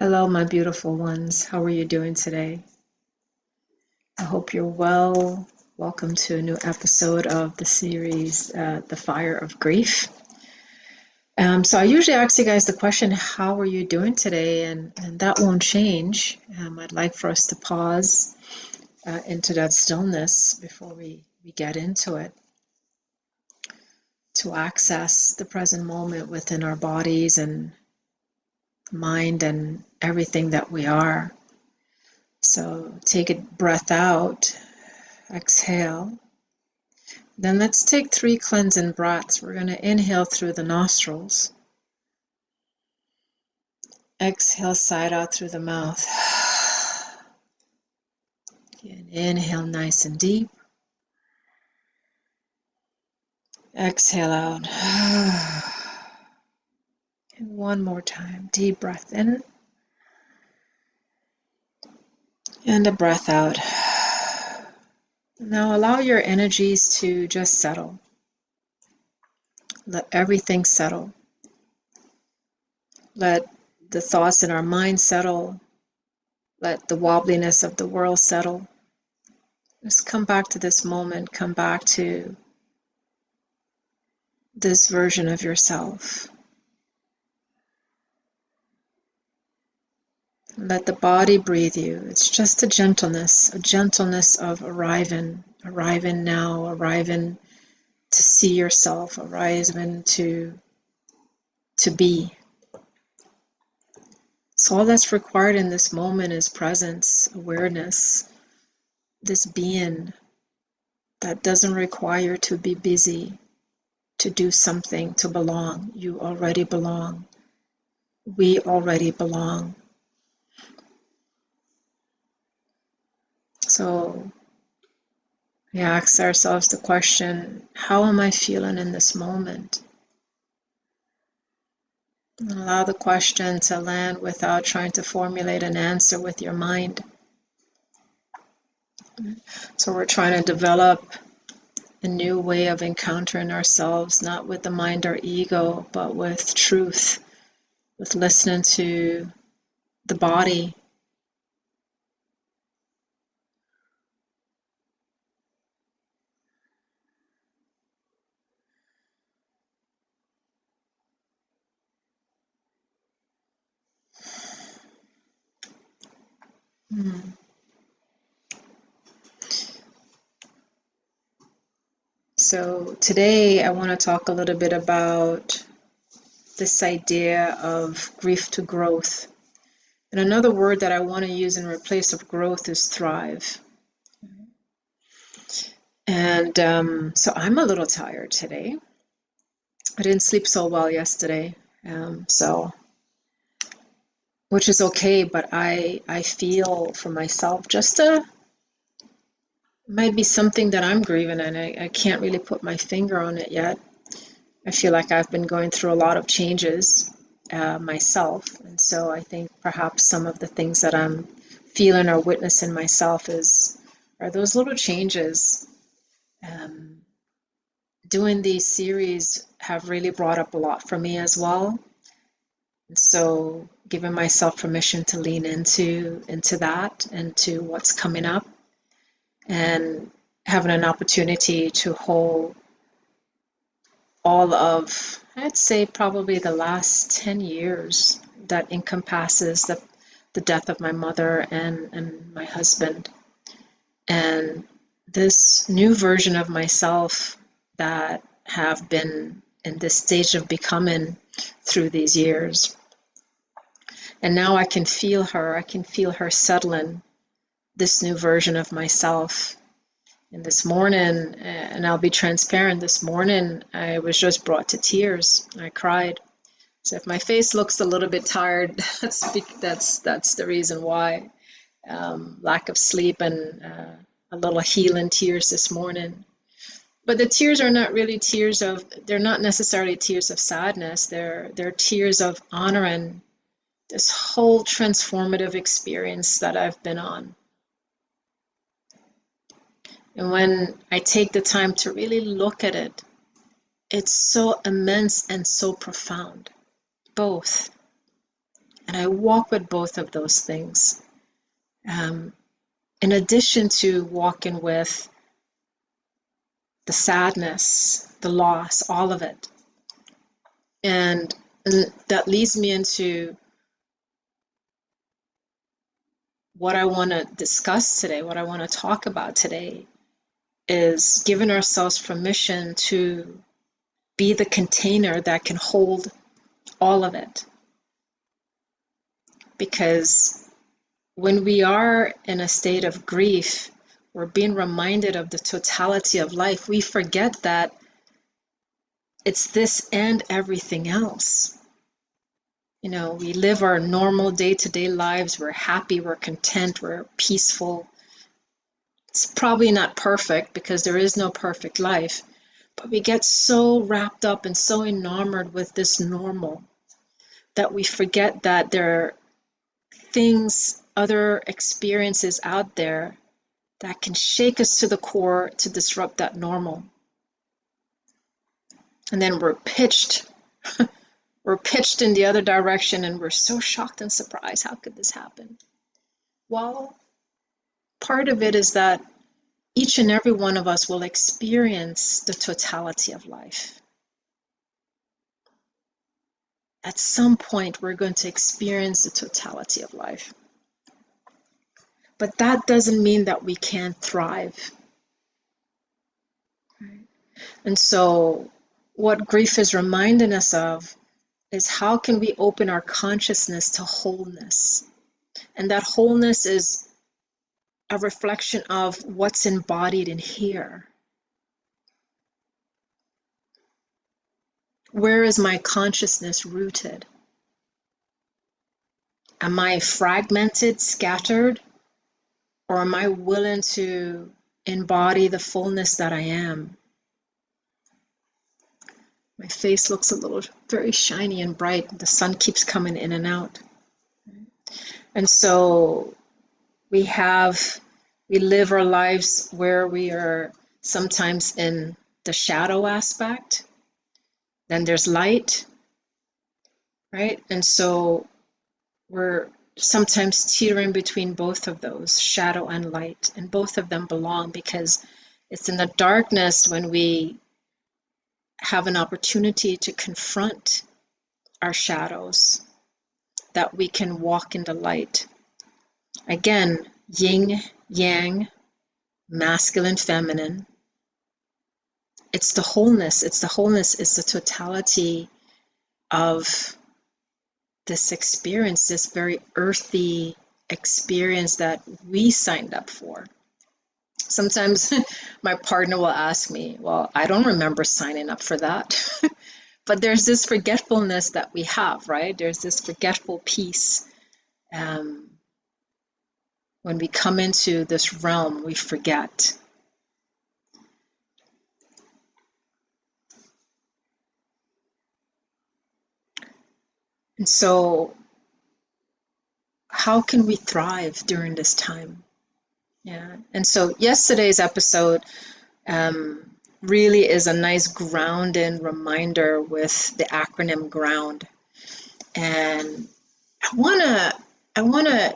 Hello, my beautiful ones. How are you doing today? I hope you're well. Welcome to a new episode of the series, The Fire of Grief. So I usually ask you guys the question, how are you doing today? And that won't change. I'd like for us to pause into that stillness before we get into it, to access the present moment within our bodies and mind and everything that we are. So take a breath out, exhale. Then let's take 3 cleansing breaths. We're going to inhale through the nostrils. Exhale, side out through the mouth. Again, inhale nice and deep. Exhale out. And one more time. Deep breath in. And a breath out. Now allow your energies to just settle. Let everything settle. Let the thoughts in our mind settle. Let the wobbliness of the world settle. Just come back to this moment. Come back to this version of yourself. Let the body breathe you. It's just a gentleness of arriving now, arriving to see yourself, arriving to be. So all that's required in this moment is presence, awareness, this being that doesn't require to be busy, to do something, to belong. You already belong. We already belong. So we ask ourselves the question, how am I feeling in this moment? And allow the question to land without trying to formulate an answer with your mind. So we're trying to develop a new way of encountering ourselves, not with the mind or ego, but with truth, with listening to the body. So today I want to talk a little bit about this idea of grief to growth. And another word that I want to use in replace of growth is thrive. And so I'm a little tired today. I didn't sleep so well yesterday, which is okay, but I feel for myself might be something that I'm grieving, and I can't really put my finger on it yet. I feel like I've been going through a lot of changes myself, and so I think perhaps some of the things that I'm feeling or witnessing myself are those little changes. Doing these series have really brought up a lot for me as well. And so giving myself permission to lean into that and to what's coming up, and having an opportunity to hold all of, I'd say probably the last 10 years that encompasses the death of my mother and my husband. And this new version of myself that have been in this stage of becoming through these years. And now I can feel her settling this new version of myself. And this morning, and I'll be transparent, this morning I was just brought to tears. I cried. So if my face looks a little bit tired, that's the reason why. Lack of sleep and a little healing tears this morning. But the tears are not really they're not necessarily tears of sadness. They're tears of honoring this whole transformative experience that I've been on. And when I take the time to really look at it, it's so immense and so profound, both. And I walk with both of those things. In addition to walking with the sadness, the loss, all of it. And that leads me into what I want to discuss today, what I want to talk about today, is giving ourselves permission to be the container that can hold all of it. Because when we are in a state of grief, we're being reminded of the totality of life. We forget that it's this and everything else. You know, we live our normal day-to-day lives. We're happy, we're content, we're peaceful. It's probably not perfect because there is no perfect life, but we get so wrapped up and so enamored with this normal that we forget that there are things, other experiences out there that can shake us to the core to disrupt that normal. And then we're pitched in the other direction, and we're so shocked and surprised. How could this happen? Well, part of it is that each and every one of us will experience the totality of life. At some point, we're going to experience the totality of life. But that doesn't mean that we can't thrive. Right? And so what grief is reminding us of is how can we open our consciousness to wholeness? And that wholeness is a reflection of what's embodied in here. Where is my consciousness rooted? Am I fragmented, scattered, or am I willing to embody the fullness that I am? My face looks a little very shiny and bright. The sun keeps coming in and out. And so we live our lives where we are sometimes in the shadow aspect. Then there's light, right? And so we're sometimes teetering between both of those, shadow and light, and both of them belong because it's in the darkness when we have an opportunity to confront our shadows that we can walk in the light. Again, yin, yang, masculine, feminine. It's the wholeness, it's the totality of this experience, this very earthy experience that we signed up for. Sometimes my partner will ask me, well, I don't remember signing up for that. But there's this forgetfulness that we have, right? There's this forgetful piece. When we come into this realm, we forget. And so how can we thrive during this time? Yeah. And so yesterday's episode really is a nice grounding reminder with the acronym GROUND. And I wanna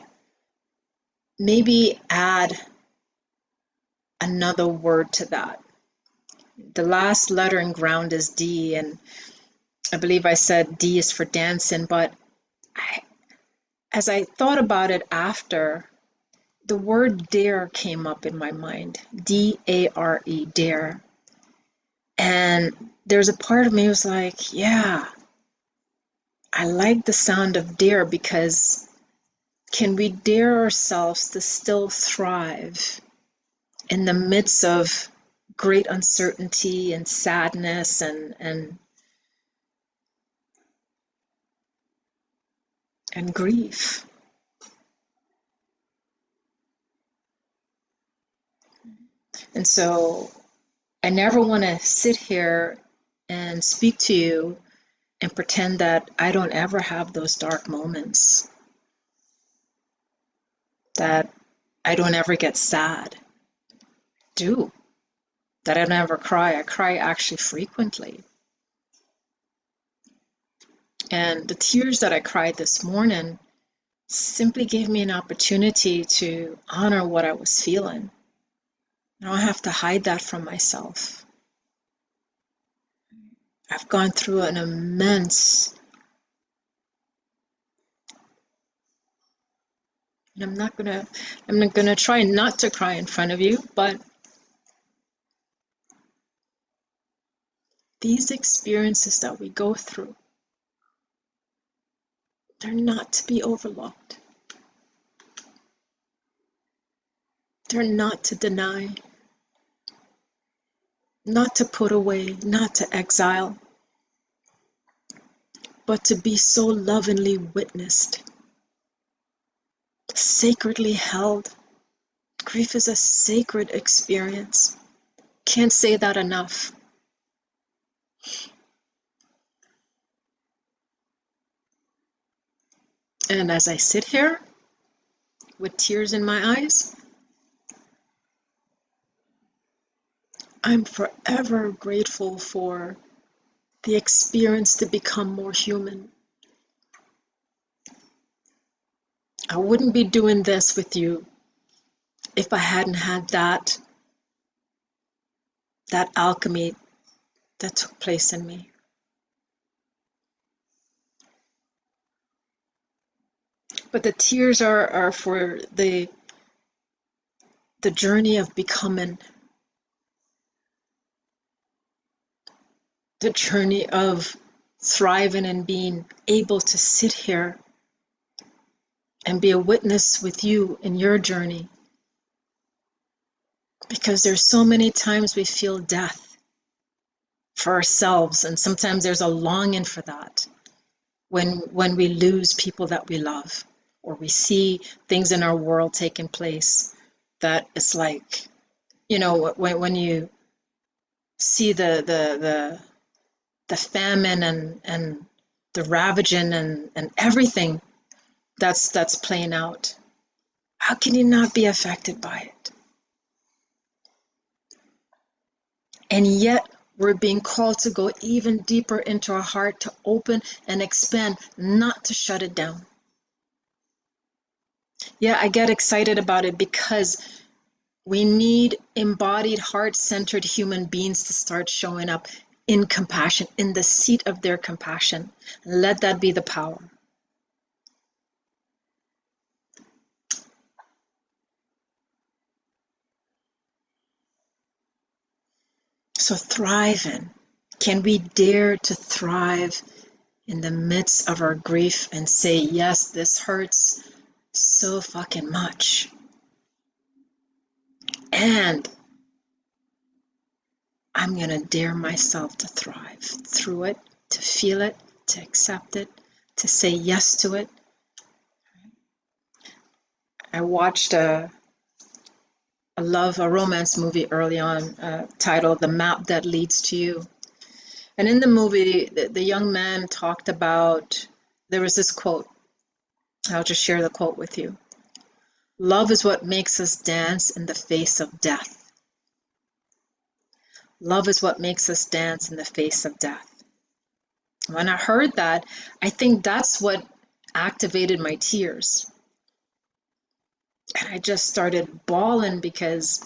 maybe add another word to that. The last letter in GROUND is D, and I believe I said D is for dancing, but as I thought about it after, the word dare came up in my mind. D-A-R-E, dare. And there's a part of me was like, yeah, I like the sound of dare because can we dare ourselves to still thrive in the midst of great uncertainty and sadness and grief? And so I never want to sit here and speak to you and pretend that I don't ever have those dark moments, that I don't ever get sad. I do. That I don't ever cry. I cry actually frequently. And the tears that I cried this morning simply gave me an opportunity to honor what I was feeling. I don't have to hide that from myself. I've gone through an immense, and I'm not gonna try not to cry in front of you, but these experiences that we go through, they're not to be overlooked. They're not to deny, not to put away, not to exile, but to be so lovingly witnessed, sacredly held. Grief is a sacred experience. Can't say that enough. And as I sit here with tears in my eyes, I'm forever grateful for the experience to become more human. I wouldn't be doing this with you if I hadn't had that alchemy that took place in me. But the tears are for the journey of becoming, the journey of thriving and being able to sit here and be a witness with you in your journey. Because there's so many times we feel death for ourselves, and sometimes there's a longing for that when we lose people that we love, or we see things in our world taking place that it's like, you know, when you see the famine and the ravaging and everything that's playing out, how can you not be affected by it? And yet we're being called to go even deeper into our heart, to open and expand, not to shut it down. Yeah, I get excited about it because we need embodied, heart-centered human beings to start showing up in compassion, in the seat of their compassion. Let that be the power. So thriving, can we dare to thrive in the midst of our grief and say, yes, this hurts so fucking much. And I'm going to dare myself to thrive through it, to feel it, to accept it, to say yes to it. I watched a romance movie early on titled The Map That Leads to You. And in the movie, the young man talked about, there was this quote. I'll just share the quote with you. Love is what makes us dance in the face of death. Love is what makes us dance in the face of death. When I heard that, I think that's what activated my tears. And I just started bawling because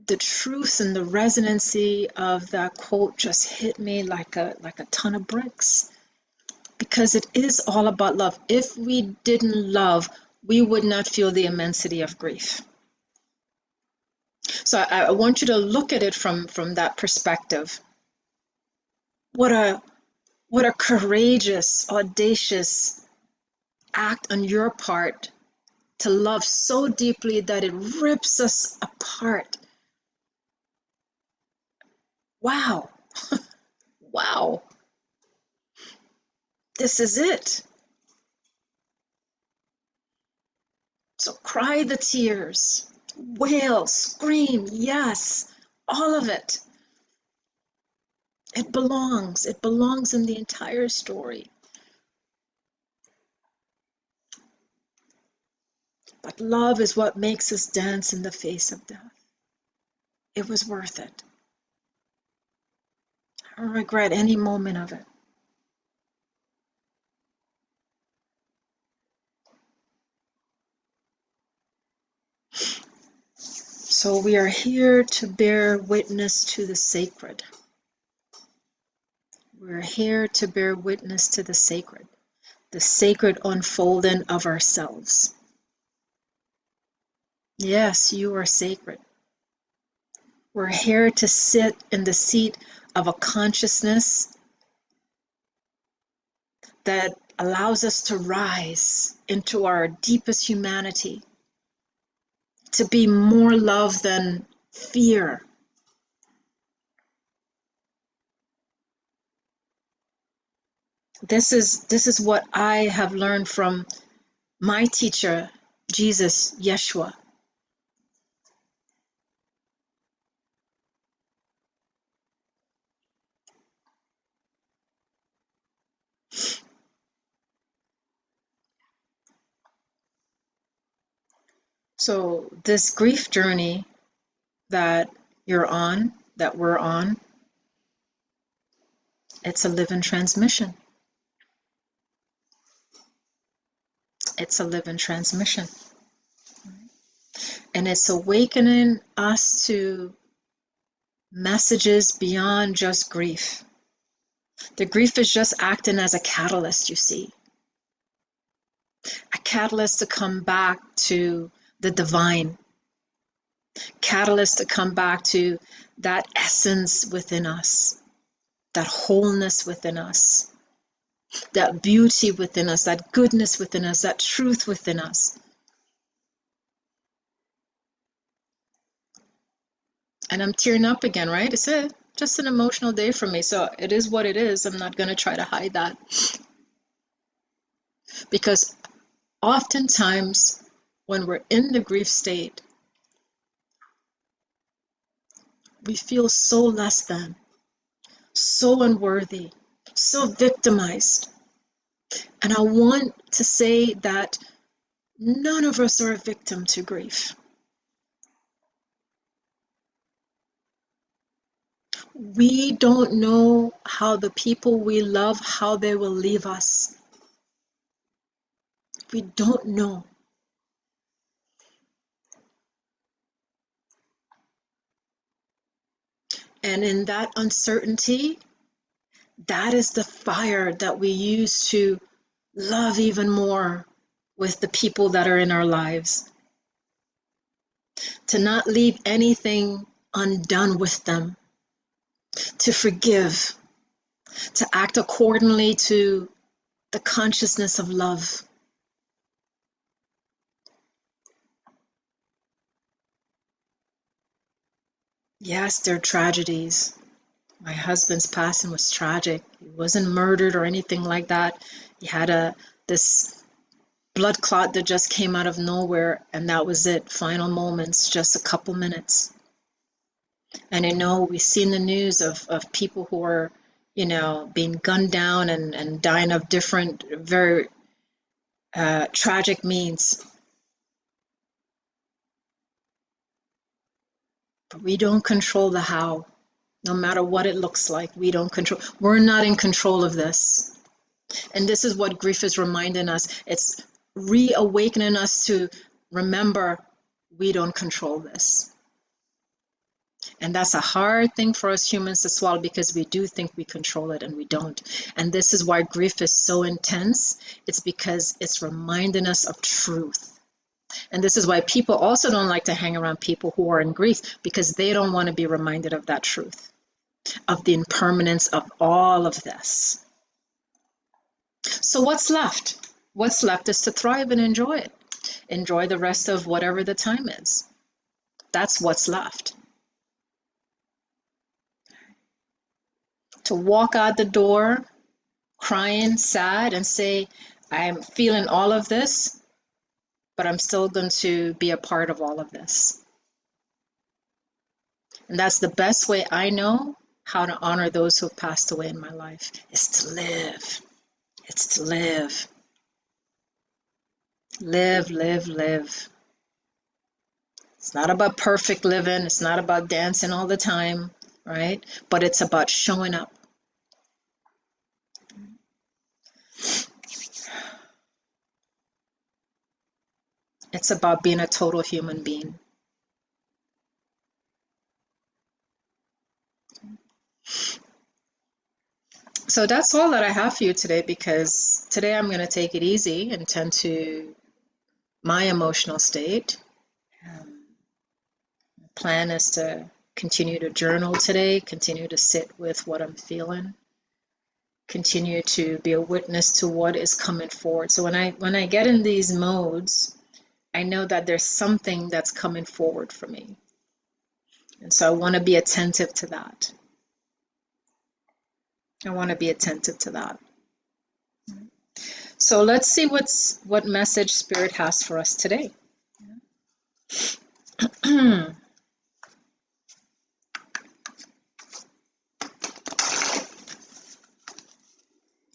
the truth and the resonancy of that quote just hit me like a ton of bricks. Because it is all about love. If we didn't love, we would not feel the immensity of grief. So I want you to look at it from that perspective. What a courageous, audacious act on your part to love so deeply that it rips us apart. Wow. Wow. This is it. So cry the tears, wail, scream, yes, all of it. It belongs in the entire story. But love is what makes us dance in the face of death. It was worth it. I don't regret any moment of it. So we are here to bear witness to the sacred. We're here to bear witness to the sacred unfolding of ourselves. Yes, you are sacred. We're here to sit in the seat of a consciousness that allows us to rise into our deepest humanity, to be more love than fear. This is what I have learned from my teacher, Jesus, Yeshua. So this grief journey that you're on, that we're on, it's a living transmission. It's a living transmission. And it's awakening us to messages beyond just grief. The grief is just acting as a catalyst, you see. A catalyst to come back to the divine. Catalyst to come back to that essence within us, that wholeness within us, that beauty within us, that goodness within us, that truth within us. And I'm tearing up again, right? It's just an emotional day for me. So it is what it is. I'm not going to try to hide that. Because oftentimes when we're in the grief state, we feel so less than, so unworthy, so victimized. And I want to say that none of us are a victim to grief. We don't know how the people we love, how they will leave us. We don't know. And in that uncertainty, that is the fire that we use to love even more with the people that are in our lives. To not leave anything undone with them. To forgive. To act accordingly to the consciousness of love. Yes, there are tragedies. My husband's passing was tragic. He wasn't murdered or anything like that. He had this blood clot that just came out of nowhere, and that was it. Final moments, just a couple minutes. And I know we've seen the news of people who are, being gunned down and dying of different, very tragic means. But we don't control the how. No matter what it looks like, we don't control. We're not in control of this. And this is what grief is reminding us. It's reawakening us to remember we don't control this. And that's a hard thing for us humans to swallow because we do think we control it and we don't. And this is why grief is so intense. It's because it's reminding us of truth. And this is why people also don't like to hang around people who are in grief, because they don't want to be reminded of that truth, of the impermanence of all of this. So what's left? What's left is to thrive and enjoy it. Enjoy the rest of whatever the time is. That's what's left. To walk out the door crying, sad, and say, I'm feeling all of this, but I'm still going to be a part of all of this. And that's the best way I know how to honor those who have passed away in my life, is to live. It's to live. Live, live, live. It's not about perfect living. It's not about dancing all the time, right? But it's about showing up. It's about being a total human being. So that's all that I have for you today, because today I'm going to take it easy and tend to my emotional state. The plan is to continue to journal today, continue to sit with what I'm feeling, continue to be a witness to what is coming forward. So when I get in these modes, I know that there's something that's coming forward for me. And so I want to be attentive to that. I want to be attentive to that. So let's see what message Spirit has for us today. I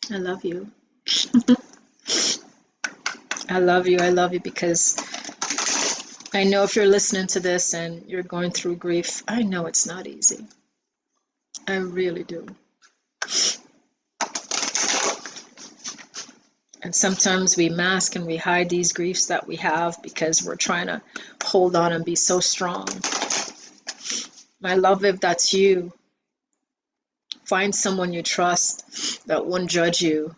love you. I love you. I love you, because I know if you're listening to this and you're going through grief, I know it's not easy. I really do. And sometimes we mask and we hide these griefs that we have because we're trying to hold on and be so strong. My love, if that's you, find someone you trust that won't judge you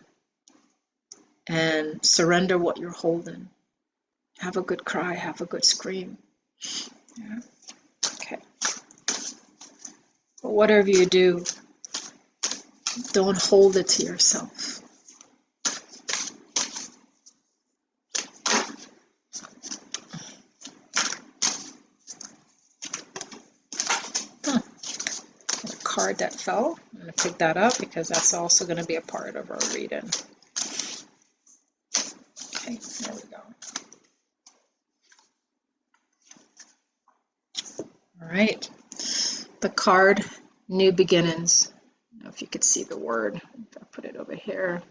and surrender what you're holding. Have a good cry, have a good scream. Yeah. Okay. But whatever you do, don't hold it to yourself. Card that fell. I'm going to pick that up because that's also going to be a part of our reading. Okay, there we go. All right. The card, New Beginnings. I don't know if you could see the word. If I put it over here,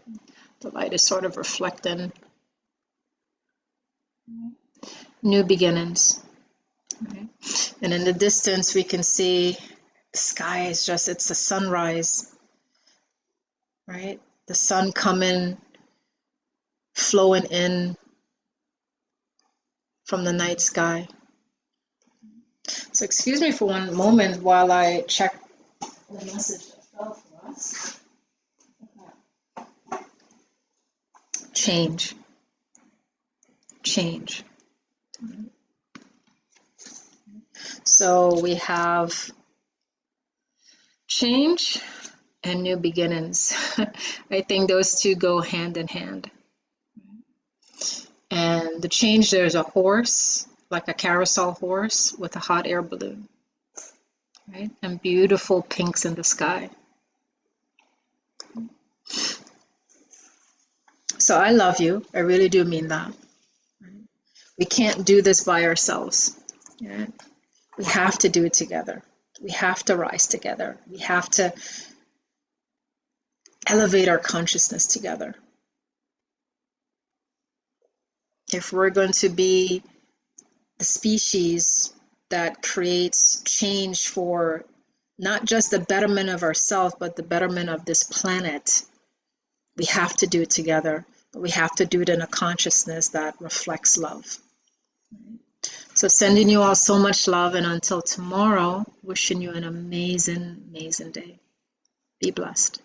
the light is sort of reflecting. New Beginnings. Okay. And in the distance, we can see the sky is just, it's a sunrise, right? The sun coming, flowing in from the night sky. So excuse me for one moment while I check the message that fell for us. Change. Change. So we have change and new beginnings. I think those two go hand in hand. And the change, there's a horse, like a carousel horse with a hot air balloon, right? And beautiful pinks in the sky. So I love you. I really do mean that. We can't do this by ourselves. Yeah? We have to do it together. We have to rise together. We have to elevate our consciousness together. If we're going to be the species that creates change for not just the betterment of ourselves, but the betterment of this planet, we have to do it together. But we have to do it in a consciousness that reflects love. So sending you all so much love, and until tomorrow, wishing you an amazing, amazing day. Be blessed.